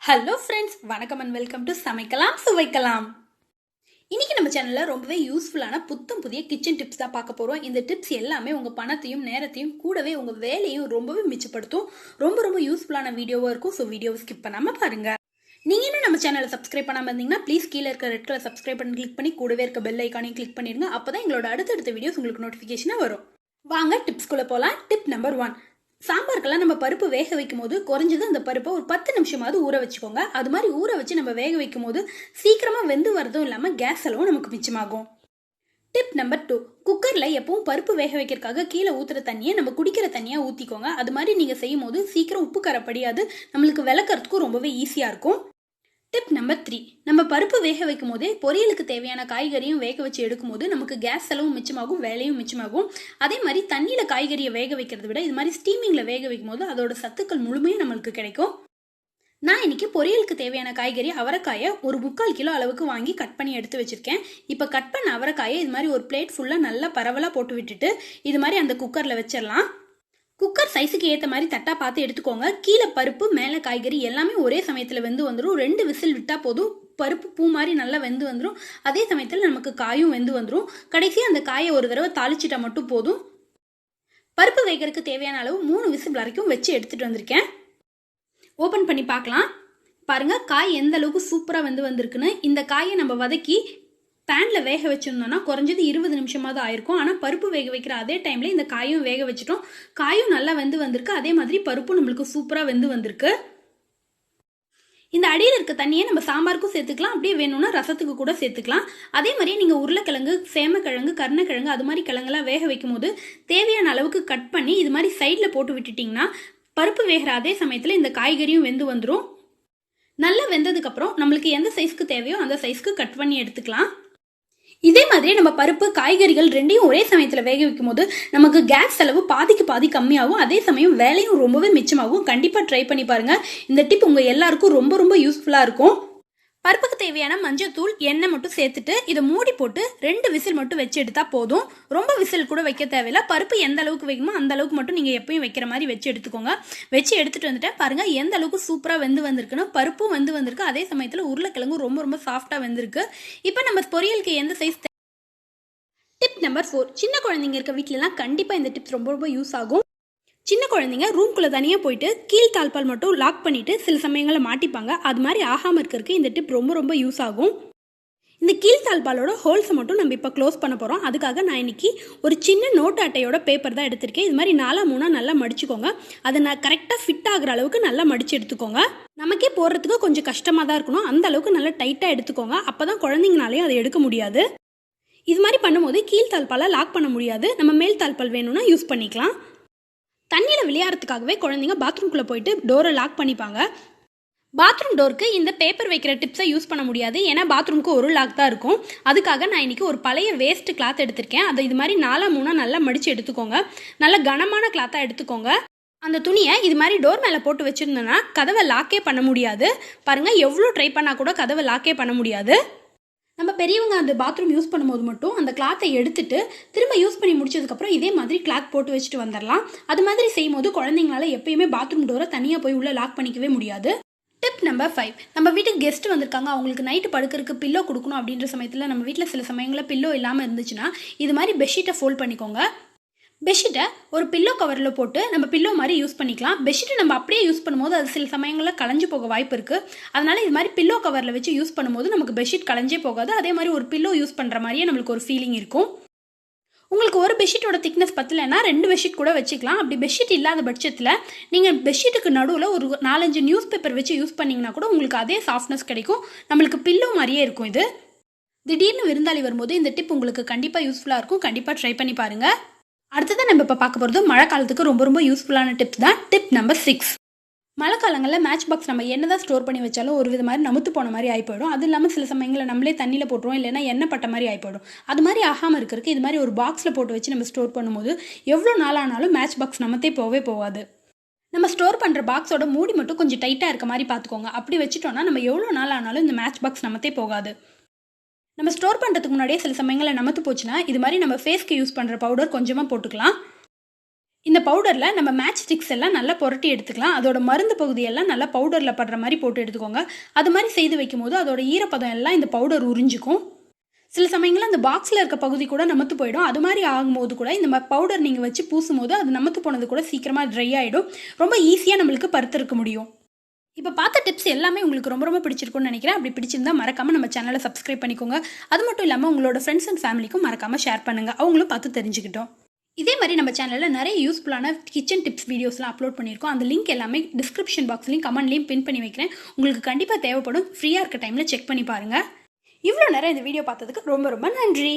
Hello friends, வணக்கம் and welcome to சமைக்கலாம் சுவைக்கலாம். இன்னைக்கு நம்ம சேனல்ல ரொம்பவே யூஸ்ஃபுல்லான புத்தம் புதிய கிச்சன் டிப்ஸ் தான் பார்க்க போறோம். இந்த டிப்ஸ் எல்லாமே உங்க பணத்தையும் நேரத்தையும் கூடவே உங்க வேலையும் ரொம்பவே மிச்சப்படுத்தும். ரொம்ப யூஸ்ஃபுல்லான வீடியோவா இருக்கும். ஸோ வீடியோவை ஸ்கிப் பண்ணாம பாருங்க. நீங்க இன்னும் நம்ம சேனலை சப்ஸ்கிரைப் பண்ணாம இருந்தீங்கன்னா ப்ளீஸ் கீழே இருக்க ரெட் கலர் சப்ஸ்கிரைப் பண்ணி கிளிக் பண்ணி கூடவே இருக்க பெல் ஐக்கானையும் கிளிக் பண்ணிருங்க. அப்பதான் எங்களோட அடுத்தடுத்த வீடியோஸ் உங்களுக்கு நோட்டிஃபிகேஷனா வரும். வாங்க டிப்ஸ்குள்ள போலாம். டிப் நம்பர் 1, சாம்பாருக்கெல்லாம் நம்ம பருப்பு வேக வைக்கும் போது குறைஞ்சது அந்த பருப்பை ஒரு 10 நிமிஷமாவது ஊற வச்சுக்கோங்க. அது மாதிரி ஊற வச்சு நம்ம வேக வைக்கும் போது சீக்கிரமா வெந்து வரதும் இல்லாம கேஸ் செலவும் நமக்கு மிச்சமாகும். டிப் நம்பர் 2, குக்கர்ல எப்பவும் பருப்பு வேக வைக்கிறதுக்காக கீழே ஊத்துற தண்ணியை நம்ம குடிக்கிற தண்ணியா ஊத்திக்கோங்க. அது மாதிரி நீங்க செய்யும் போது சீக்கிரம் உப்பு கரைப்படியாது, நம்மளுக்கு விளக்கறதுக்கும் ரொம்பவே ஈஸியா இருக்கும். டிப் நம்பர் 3, நம்ம பருப்பு வேக வைக்கும் போதே பொரியலுக்கு தேவையான காய்கறியும் வேக வச்சு எடுக்கும் போது நமக்கு கேஸ் செலவும் மிச்சமாகும், வேலையும் மிச்சமாகும். அதே மாதிரி தண்ணியில காய்கறியை வேக வைக்கிறத விட இது மாதிரி ஸ்டீமிங்ல வேக வைக்கும் போது அதோட சத்துக்கள் முழுமையும் நம்மளுக்கு கிடைக்கும். நான் இன்னைக்கு பொரியலுக்கு தேவையான காய்கறி அவரைக்காயை ஒரு 3/4 கிலோ அளவுக்கு வாங்கி கட் பண்ணி எடுத்து வச்சிருக்கேன். இப்ப கட் பண்ண அவரைக்காயை இது மாதிரி ஒரு பிளேட் ஃபுல்லா நல்லா பரவலா போட்டு விட்டுட்டு இது மாதிரி அந்த குக்கர்ல வச்சிடலாம். குக்கர் சைஸுக்கு ஏற்ற மாதிரி தட்டா பார்த்து எடுத்துக்கோங்க. கீழே பருப்பு மேலே காய்கறி எல்லாமே ஒரே சமயத்தில் வெந்து வந்துடும். 2 விசில் விட்டா போதும். பருப்பு பூ மாதிரி நல்லா வெந்து வந்துடும். அதே சமயத்தில் நமக்கு காயும் வெந்து வந்துடும். கடைசியாக அந்த காயை ஒரு தடவை தாளிச்சிட்டா மட்டும் போதும். பருப்பு வேகிறதுக்கு தேவையான அளவு 3 விசில் வரைக்கும் வச்சு எடுத்துட்டு வந்திருக்கேன். ஓபன் பண்ணி பார்க்கலாம். பாருங்க காய் எந்த அளவுக்கு சூப்பரா வெந்து வந்திருக்குன்னு. இந்த காயை நம்ம வதக்கி பேன்ல வேக வச்சிருந்தோம்னா குறைஞ்சது 20 நிமிஷமாவது ஆயிருக்கும். ஆனா பருப்பு வேக வைக்கிற அதே டைம்ல இந்த காயும் வேக வச்சிட்டோம். காயும் நல்லா வெந்து வந்திருக்கு. அதே மாதிரி பருப்பும் நம்மளுக்கு சூப்பரா வெந்து வந்திருக்கு. இந்த அடியில் இருக்க தண்ணியை நம்ம சாம்பாருக்கும் சேர்த்துக்கலாம், அப்படியே வேணும்னா ரசத்துக்கு கூட சேர்த்துக்கலாம். அதே மாதிரியே நீங்க உருளைக்கிழங்கு, சேமக்கிழங்கு, கருணக்கிழங்கு அது மாதிரி கிழங்கெல்லாம் வேக வைக்கும் போது தேவையான அளவுக்கு கட் பண்ணி இது மாதிரி சைட்ல போட்டு விட்டுட்டீங்கன்னா பருப்பு வேகிற அதே சமயத்துல இந்த காய்கறியும் வெந்து வந்துடும். நல்லா வெந்ததுக்கு அப்புறம் நம்மளுக்கு எந்த சைஸ்க்கு தேவையோ அந்த சைஸ்க்கு கட் பண்ணி எடுத்துக்கலாம். இதே மாதிரி நம்ம பருப்பு காய்கறிகள் ரெண்டையும் ஒரே சமயத்துல வேக வைக்கும் போது நமக்கு கேஸ் செலவு பாதிக்கு பாதி கம்மியாகும். அதே சமயம் வேலையும் ரொம்பவே மிச்சமாகும். கண்டிப்பா ட்ரை பண்ணி பாருங்க. இந்த டிப் உங்க எல்லாருக்கும் ரொம்ப யூஸ்ஃபுல்லா இருக்கும். பருப்புக்கு தேவையான மஞ்சத்தூள், எண்ணெய் மட்டும் சேர்த்துட்டு இதை மூடி போட்டு 2 விசில் மட்டும் வச்சு எடுத்தா போதும். ரொம்ப விசில் கூட வைக்க தேவையில்ல. பருப்பு எந்த அளவுக்கு வைக்குமோ அந்த அளவுக்கு மட்டும் நீங்க எப்பயும் வைக்கிற மாதிரி வச்சு எடுத்துக்கோங்க. வச்சு எடுத்துட்டு வந்துட்டேன். பாருங்க எந்த அளவுக்கு சூப்பரா வெந்து வந்திருக்குன்னு. பருப்பும் வெந்து வந்திருக்கு. அதே சமயத்துல உருளைக்கிழங்கு ரொம்ப சாஃப்டா வெந்திருக்கு. இப்போ நம்ம பொரியலுக்கு எந்த சைஸ். டிப் நம்பர் 4, சின்ன குழந்தைங்க இருக்க வீட்டுல எல்லாம் கண்டிப்பா இந்த டிப்ஸ் ரொம்ப யூஸ் ஆகும். சின்ன குழந்தைங்க ரூம்குள்ள தனியாக போயிட்டு கீழ் தாழ்பால் மட்டும் லாக் பண்ணிட்டு சில சமயங்களில் மாட்டிப்பாங்க. அது மாதிரி ஆகாமல் இருக்கிறதுக்கு இந்த டிப் ரொம்ப யூஸ் ஆகும். இந்த கீழ் தாழ்பாலோட ஹோல்ஸை மட்டும் நம்ம இப்போ க்ளோஸ் பண்ண போகிறோம். அதுக்காக நான் இன்னைக்கு ஒரு சின்ன நோட்டு அட்டையோட பேப்பர் தான் எடுத்திருக்கேன். இது மாதிரி 4-3 நல்லா மடிச்சுக்கோங்க. அதை நான் கரெக்டாக ஃபிட் ஆகுற அளவுக்கு நல்லா மடிச்சு எடுத்துக்கோங்க. நமக்கே போடுறதுக்கு கொஞ்சம் கஷ்டமாக தான் இருக்கணும். அந்த அளவுக்கு நல்லா டைட்டாக எடுத்துக்கோங்க. அப்போ தான் குழந்தைங்கனாலையும் அதை எடுக்க முடியாது. இது மாதிரி பண்ணும்போது கீழ் தாழ்பாலை லாக் பண்ண முடியாது. நம்ம மேல் தாழ்பால் வேணும்னா யூஸ் பண்ணிக்கலாம். தண்ணியில் விளையாடுறதுக்காகவே குழந்தைங்க பாத்ரூம்குள்ளே போயிட்டு டோரை லாக் பண்ணிப்பாங்க. பாத்ரூம் டோருக்கு இந்த பேப்பர் வைக்கிற டிப்ஸை யூஸ் பண்ண முடியாது. ஏன்னா பாத்ரூமுக்கு ஒரு லாக் தான் இருக்கும். அதுக்காக நான் இன்னைக்கு ஒரு பழைய வேஸ்ட் கிளாத் எடுத்திருக்கேன். அதை இது மாதிரி 4-3 நல்லா மடித்து எடுத்துக்கோங்க. நல்ல கனமான கிளாத்தாக எடுத்துக்கோங்க. அந்த துணியை இது மாதிரி டோர் மேலே போட்டு வச்சுருந்தோன்னா கதவை லாக்கே பண்ண முடியாது. பாருங்கள் எவ்வளோ ட்ரை பண்ணால் கூட கதவை லாக்கே பண்ண முடியாது. நம்ம பெரியவங்க அந்த பாத்ரூம் யூஸ் பண்ணும்போது மட்டும் அந்த கிளாத்தை எடுத்துட்டு திரும்ப யூஸ் பண்ணி முடிச்சதுக்கப்புறம் இதே மாதிரி கிளாத் போட்டு வச்சுட்டு வந்துடலாம். அது மாதிரி செய்யும் போது குழந்தைங்களால எப்பயுமே பாத்ரூம் டோரை தனியாக போய் உள்ள லாக் பண்ணிக்கவே முடியாது. டிப் நம்பர் 5, நம்ம வீட்டுக்கு கெஸ்ட் வந்திருக்காங்க, அவங்களுக்கு நைட்டு படுக்கிறதுக்கு பில்லோ கொடுக்கணும் அப்படின்ற சமயத்தில் நம்ம வீட்டில் சில சமயங்களில் பில்லோ இல்லாமல் இருந்துச்சுன்னா இது மாதிரி பெட்ஷீட்டை ஃபோல்ட் பண்ணிக்கோங்க. பெட்ஷீட்டை ஒரு பில்லோ கவரில் போட்டு நம்ம பில்லோ மாதிரி யூஸ் பண்ணிக்கலாம். பெட்ஷீட்டை நம்ம அப்படியே யூஸ் பண்ணும்போது அது சில சமயங்களில் களைஞ்சு போக வாய்ப்பு இருக்குது. அதனால் இது மாதிரி பில்லோ கவரில் வச்சு யூஸ் பண்ணும்போது நமக்கு பெட்ஷீட் களைஞ்சே போகாது. அதே மாதிரி ஒரு பில்லோ யூஸ் பண்ணுற மாதிரியே நம்மளுக்கு ஒரு ஃபீலிங் இருக்கும். உங்களுக்கு ஒரு பெட்ஷீட்டோட திக்னஸ் பத்தலைன்னா 2 பெட்ஷீட் கூட வச்சுக்கலாம். அப்படி பெட்ஷீட் இல்லாத பட்சத்தில் நீங்கள் பெட்ஷீட்டுக்கு நடுவில் ஒரு 4-5 நியூஸ் பேப்பர் வச்சு யூஸ் பண்ணிங்கன்னா கூட உங்களுக்கு அதே சாஃப்ட்னஸ் கிடைக்கும். நம்மளுக்கு பில்லோ மாதிரியே இருக்கும். இது திடீர்னு விருந்தாளி வரும்போது இந்த டிப் உங்களுக்கு கண்டிப்பாக யூஸ்ஃபுல்லாக இருக்கும். கண்டிப்பாக ட்ரை பண்ணி பாருங்கள். அடுத்ததான் நம்ம இப்போ பார்க்க போகிறது மழை காலத்துக்கு ரொம்ப யூஸ்ஃபுல்லான டிப்ஸ் தான். டிப் நம்பர் 6, மழை காலங்களில் மேட்ச் பாக்ஸ் நம்ம என்னதான் ஸ்டோர் பண்ணி வச்சாலும் ஒரு வித மாதிரி நமுத்து போன மாதிரி ஆகி போயிடும். அது இல்லாமல் சில சமயங்களில் நம்மளே தண்ணியில் போட்டுருவோம், இல்லைன்னா எண்ணெய் பட்ட மாதிரி ஆகி போயிடும். அது மாதிரி ஆகாமல் இருக்கிறதுக்கு இது மாதிரி ஒரு பாக்ஸில் போட்டு வச்சு நம்ம ஸ்டோர் பண்ணும்போது எவ்வளோ நாள் ஆனாலும் மேட்ச் பாக்ஸ் நமத்தே போகாது. நம்ம ஸ்டோர் பண்ணுற பாக்ஸோட மூடி மட்டும் கொஞ்சம் டைட்டாக இருக்க மாதிரி பார்த்துக்கோங்க. அப்படி வச்சுட்டோம்னா நம்ம எவ்வளோ நாள் ஆனாலும் இந்த மேட்ச் பாக்ஸ் நமத்தே போகாது. நம்ம ஸ்டோர் பண்ணுறதுக்கு முன்னாடியே சில சமயங்களில் நமத்து போச்சுன்னா இது மாதிரி நம்ம ஃபேஸ்க்கு யூஸ் பண்ணுற பவுடர் கொஞ்சமாக போட்டுக்கலாம். இந்த பவுடரில் நம்ம மேட்ச் ஸ்டிக்ஸ் எல்லாம் நல்லா புரட்டி எடுத்துக்கலாம். அதோட மருந்து பகுதியெல்லாம் நல்லா பவுடரில் படுற மாதிரி போட்டு எடுத்துக்கோங்க. அது மாதிரி செய்து வைக்கும்போது அதோட ஈரப்பதம் எல்லாம் இந்த பவுடர் உறிஞ்சிக்கும். சில சமயங்களில் அந்த பாக்ஸில் இருக்க பகுதி கூட நமத்து போயிடும். அது மாதிரி ஆகும்போது கூட இந்த பவுடர் நீங்கள் வச்சு பூசும்போது அது நமத்து போனது கூட சீக்கிரமாக ட்ரை ஆகிடும். ரொம்ப ஈஸியாக நம்மளுக்கு பருத்திருக்க முடியும். இப்போ பார்த்த டிப்ஸ் எல்லாமே உங்களுக்கு ரொம்ப ரொம்ப பிடிச்சிருக்கும்னு நினைக்கிறேன். அப்படி பிடிச்சிருந்தா மறக்காமல் நம்ம சேனலை சப்ஸ்கிரைப் பண்ணிக்கோங்க. அது மட்டும் இல்லாமல் உங்களோட ஃப்ரெண்ட்ஸ் அண்ட் ஃபேமிலிக்கும் மறக்காமல் ஷேர் பண்ணுங்கள். அவங்களும் பார்த்து தெரிஞ்சுக்கிட்டோம். இதே மாதிரி நம்ம சேனலில் நிறைய யூஸ்ஃபுல்லான கிச்சன் டிப்ஸ் வீடியோஸ்லாம் அப்லோட் பண்ணியிருக்கோம். அந்த லிங்க் எல்லாமே டிஸ்கிரிப்ஷன் பாக்ஸ்லையும் கமெண்ட்லையும் பின் பண்ணி வைக்கிறேன். உங்களுக்கு கண்டிப்பாக தேவைப்படும். ஃப்ரீயாக இருக்க டைமில் செக் பண்ணி பாருங்கள். இவ்வளோ நேரம் இந்த வீடியோ பார்த்ததுக்கு ரொம்ப ரொம்ப நன்றி.